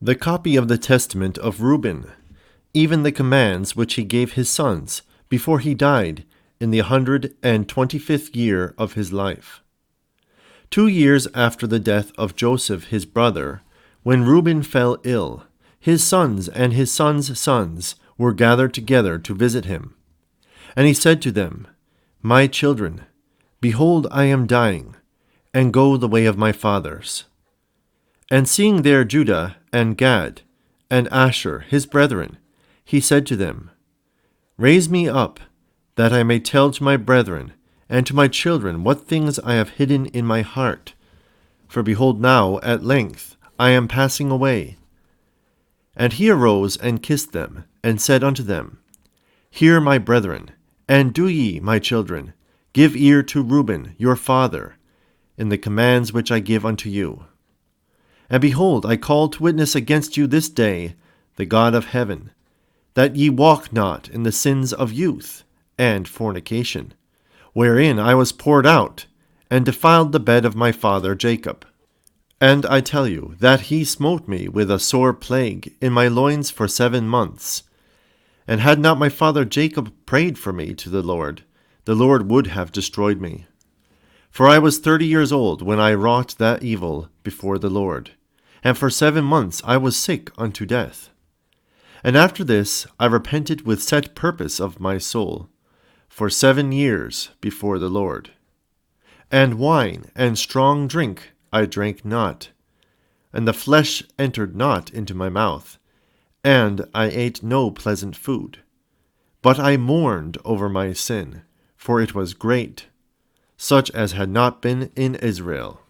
The copy of the Testament of Reuben, even the commands which he gave his sons before he died in the 125th year of his life. 2 years after the death of Joseph his brother, when Reuben fell ill, his sons and his sons' sons were gathered together to visit him. And he said to them, "My children, behold, I am dying, and go the way of my fathers." And seeing there Judah and Gad and Asher his brethren, he said to them, "Raise me up, that I may tell to my brethren and to my children what things I have hidden in my heart. For behold, now at length I am passing away." And he arose and kissed them, and said unto them, "Hear, my brethren, and do ye, my children, give ear to Reuben your father, in the commands which I give unto you. And behold, I call to witness against you this day the God of heaven, that ye walk not in the sins of youth and fornication, wherein I was poured out, and defiled the bed of my father Jacob. And I tell you that he smote me with a sore plague in my loins for 7 months. And had not my father Jacob prayed for me to the Lord would have destroyed me. For I was 30 years old when I wrought that evil before the Lord, and for 7 months I was sick unto death. And after this I repented with set purpose of my soul, for 7 years before the Lord. And wine and strong drink I drank not, and the flesh entered not into my mouth, and I ate no pleasant food. But I mourned over my sin, for it was great, such as had not been in Israel.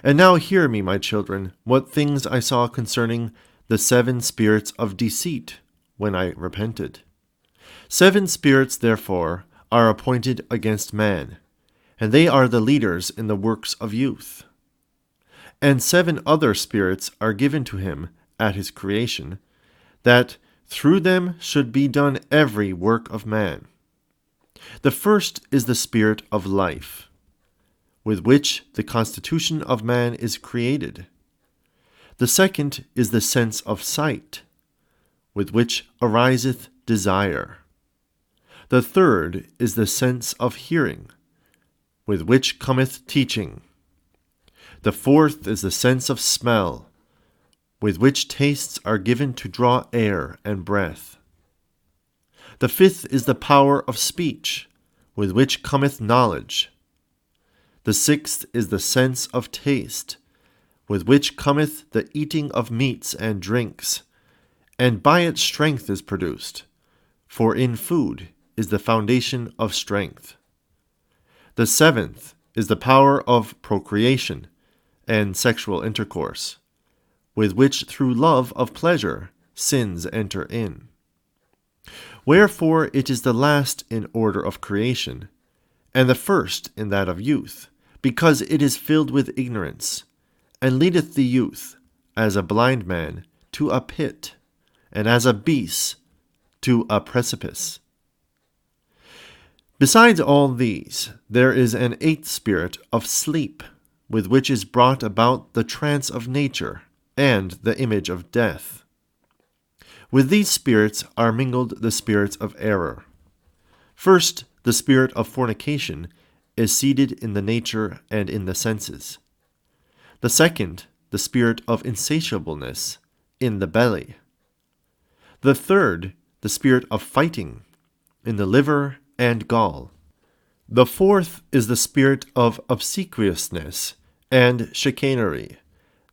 And now hear me, my children, what things I saw concerning the 7 spirits of deceit when I repented. 7 spirits, therefore, are appointed against man, and they are the leaders in the works of youth. And 7 other spirits are given to him at his creation, that through them should be done every work of man. The first is the spirit of life, with which the constitution of man is created. The second is the sense of sight, with which ariseth desire. The third is the sense of hearing, with which cometh teaching. The fourth is the sense of smell, with which tastes are given to draw air and breath. The fifth is the power of speech, with which cometh knowledge. The sixth is the sense of taste, with which cometh the eating of meats and drinks, and by it strength is produced, for in food is the foundation of strength. The seventh is the power of procreation and sexual intercourse, with which through love of pleasure sins enter in. Wherefore it is the last in order of creation, and the first in that of youth, because it is filled with ignorance, and leadeth the youth, as a blind man, to a pit, and as a beast to a precipice. Besides all these, there is an 8th spirit of sleep, with which is brought about the trance of nature, and the image of death. With these spirits are mingled the spirits of error. First, the spirit of fornication is seated in the nature and in the senses. The second, the spirit of insatiableness, in the belly. The third, the spirit of fighting, in the liver and gall. The fourth is the spirit of obsequiousness and chicanery,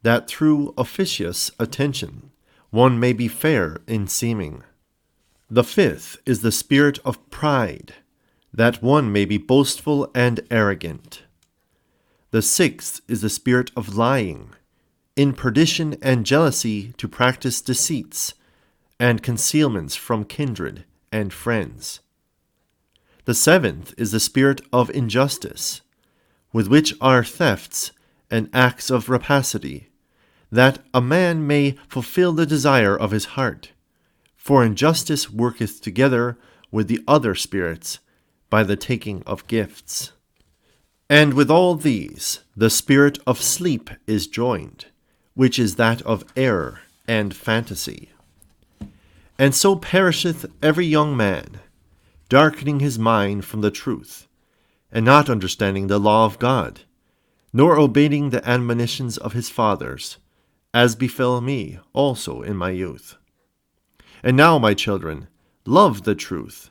that through officious attention one may be fair in seeming. The fifth is the spirit of pride, that one may be boastful and arrogant. The sixth is the spirit of lying, in perdition and jealousy to practice deceits, and concealments from kindred and friends. The seventh is the spirit of injustice, with which are thefts and acts of rapacity, that a man may fulfill the desire of his heart. For injustice worketh together with the other spirits by the taking of gifts. And with all these the spirit of sleep is joined, which is that of error and fantasy. And so perisheth every young man, darkening his mind from the truth, and not understanding the law of God, nor obeying the admonitions of his fathers, as befell me also in my youth. And now, my children, love the truth,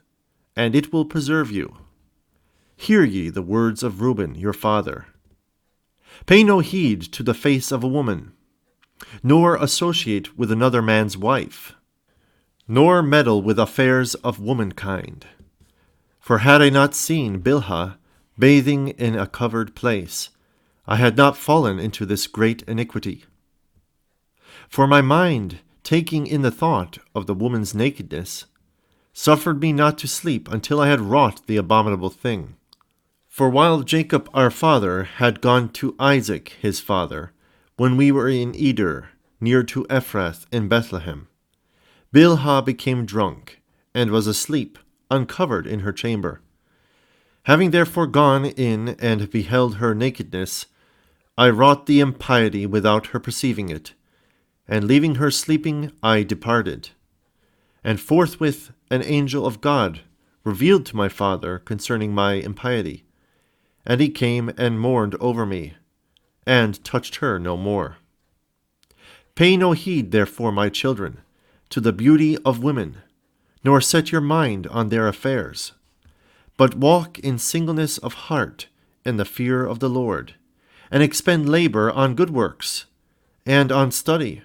and it will preserve you. Hear ye the words of Reuben your father. Pay no heed to the face of a woman, nor associate with another man's wife, nor meddle with affairs of womankind. For had I not seen Bilhah bathing in a covered place, I had not fallen into this great iniquity. For my mind, taking in the thought of the woman's nakedness, suffered me not to sleep until I had wrought the abominable thing. For while Jacob our father had gone to Isaac his father, when we were in Eder, near to Ephrath in Bethlehem, Bilhah became drunk, and was asleep, uncovered in her chamber. Having therefore gone in and beheld her nakedness, I wrought the impiety without her perceiving it, and leaving her sleeping, I departed. And forthwith an angel of God revealed to my father concerning my impiety, and he came and mourned over me, and touched her no more. Pay no heed, therefore, my children, to the beauty of women, nor set your mind on their affairs, but walk in singleness of heart and the fear of the Lord, and expend labor on good works, and on study,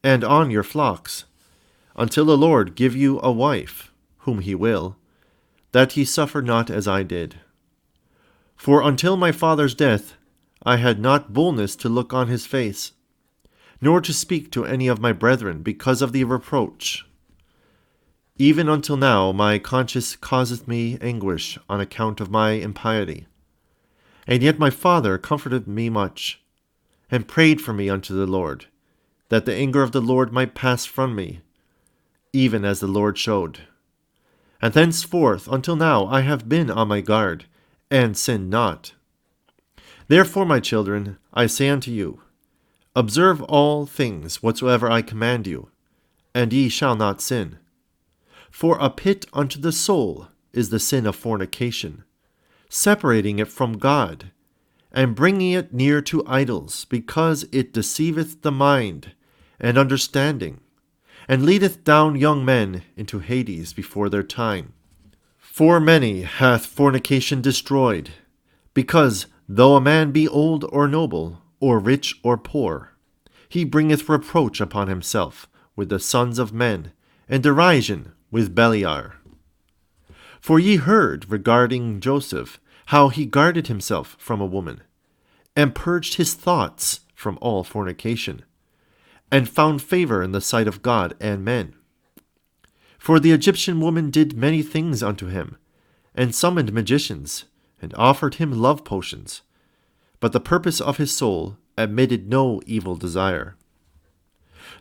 and on your flocks, until the Lord give you a wife, whom he will, that ye suffer not as I did. For until my father's death I had not boldness to look on his face, nor to speak to any of my brethren because of the reproach. Even until now my conscience causeth me anguish on account of my impiety. And yet my father comforted me much, and prayed for me unto the Lord, that the anger of the Lord might pass from me, even as the Lord showed. And thenceforth until now I have been on my guard, and sinned not. Therefore, my children, I say unto you, observe all things whatsoever I command you, and ye shall not sin. For a pit unto the soul is the sin of fornication, separating it from God, and bringing it near to idols, because it deceiveth the mind and understanding, and leadeth down young men into Hades before their time. For many hath fornication destroyed, because though a man be old or noble, or rich or poor, he bringeth reproach upon himself with the sons of men, and derision with Beliar. For ye heard regarding Joseph, how he guarded himself from a woman, and purged his thoughts from all fornication, and found favor in the sight of God and men. For the Egyptian woman did many things unto him, and summoned magicians, and offered him love potions. But the purpose of his soul admitted no evil desire.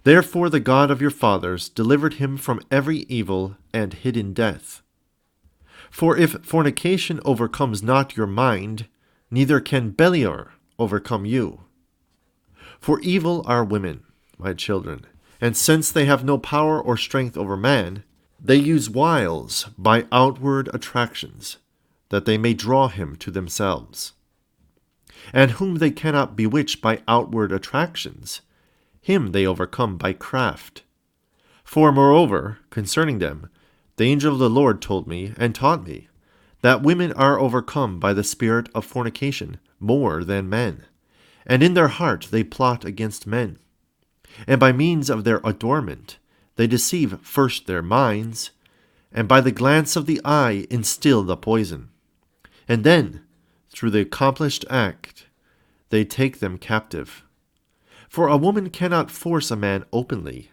Therefore the God of your fathers delivered him from every evil and hidden death. For if fornication overcomes not your mind, neither can Beliar overcome you. For evil are women, my children, and since they have no power or strength over man, they use wiles by outward attractions, that they may draw him to themselves. And whom they cannot bewitch by outward attractions, him they overcome by craft. For moreover, concerning them, the angel of the Lord told me and taught me, that women are overcome by the spirit of fornication more than men, and in their heart they plot against men. And by means of their adornment they deceive first their minds, and by the glance of the eye instill the poison. And then, through the accomplished act, they take them captive. For a woman cannot force a man openly,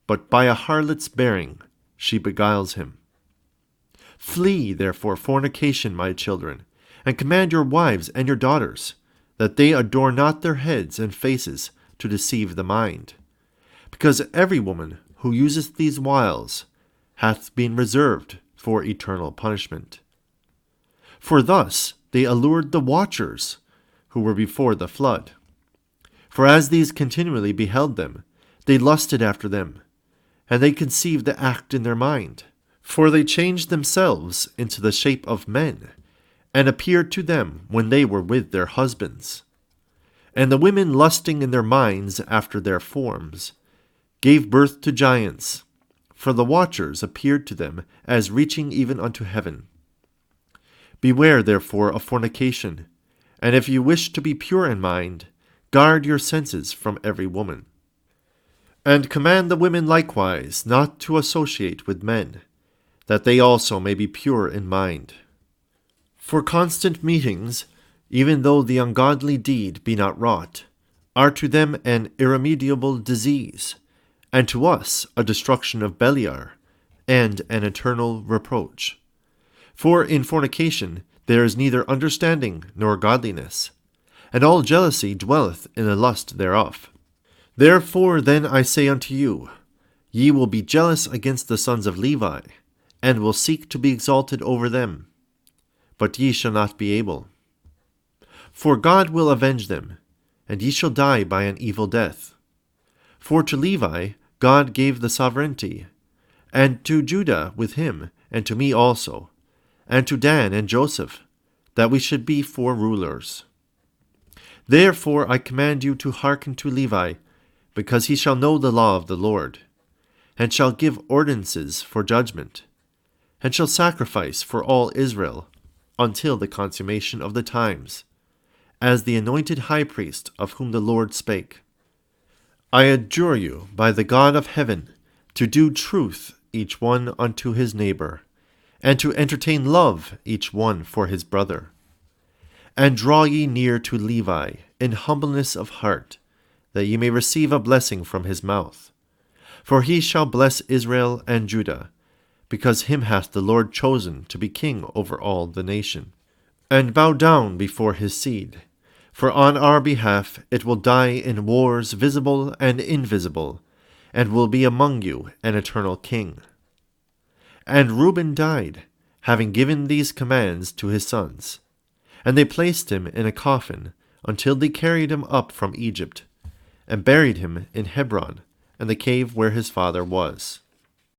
but by a harlot's bearing she beguiles him. Flee, therefore, fornication, my children, and command your wives and your daughters, that they adorn not their heads and faces to deceive the mind. Because every woman who useth these wiles hath been reserved for eternal punishment. For thus they allured the watchers who were before the flood. For as these continually beheld them, they lusted after them, and they conceived the act in their mind. For they changed themselves into the shape of men, and appeared to them when they were with their husbands. And the women lusting in their minds after their forms, gave birth to giants, for the watchers appeared to them as reaching even unto heaven. Beware therefore of fornication, and if you wish to be pure in mind, guard your senses from every woman. And command the women likewise not to associate with men, that they also may be pure in mind. For constant meetings, even though the ungodly deed be not wrought, are to them an irremediable disease, and to us a destruction of Beliar, and an eternal reproach. For in fornication there is neither understanding nor godliness, and all jealousy dwelleth in the lust thereof. Therefore then I say unto you, ye will be jealous against the sons of Levi, and will seek to be exalted over them. But ye shall not be able. For God will avenge them, and ye shall die by an evil death. For to Levi God gave the sovereignty, and to Judah with him, and to me also, and to Dan and Joseph, that we should be 4 rulers. Therefore I command you to hearken to Levi, because he shall know the law of the Lord, and shall give ordinances for judgment, and shall sacrifice for all Israel, until the consummation of the times, as the anointed high priest of whom the Lord spake. I adjure you by the God of heaven to do truth each one unto his neighbor, and to entertain love each one for his brother. And draw ye near to Levi in humbleness of heart, that ye may receive a blessing from his mouth. For he shall bless Israel and Judah, because him hath the Lord chosen to be king over all the nation. And bow down before his seed, for on our behalf it will die in wars visible and invisible, and will be among you an eternal king. And Reuben died, having given these commands to his sons. And they placed him in a coffin, until they carried him up from Egypt, and buried him in Hebron, in the cave where his father was.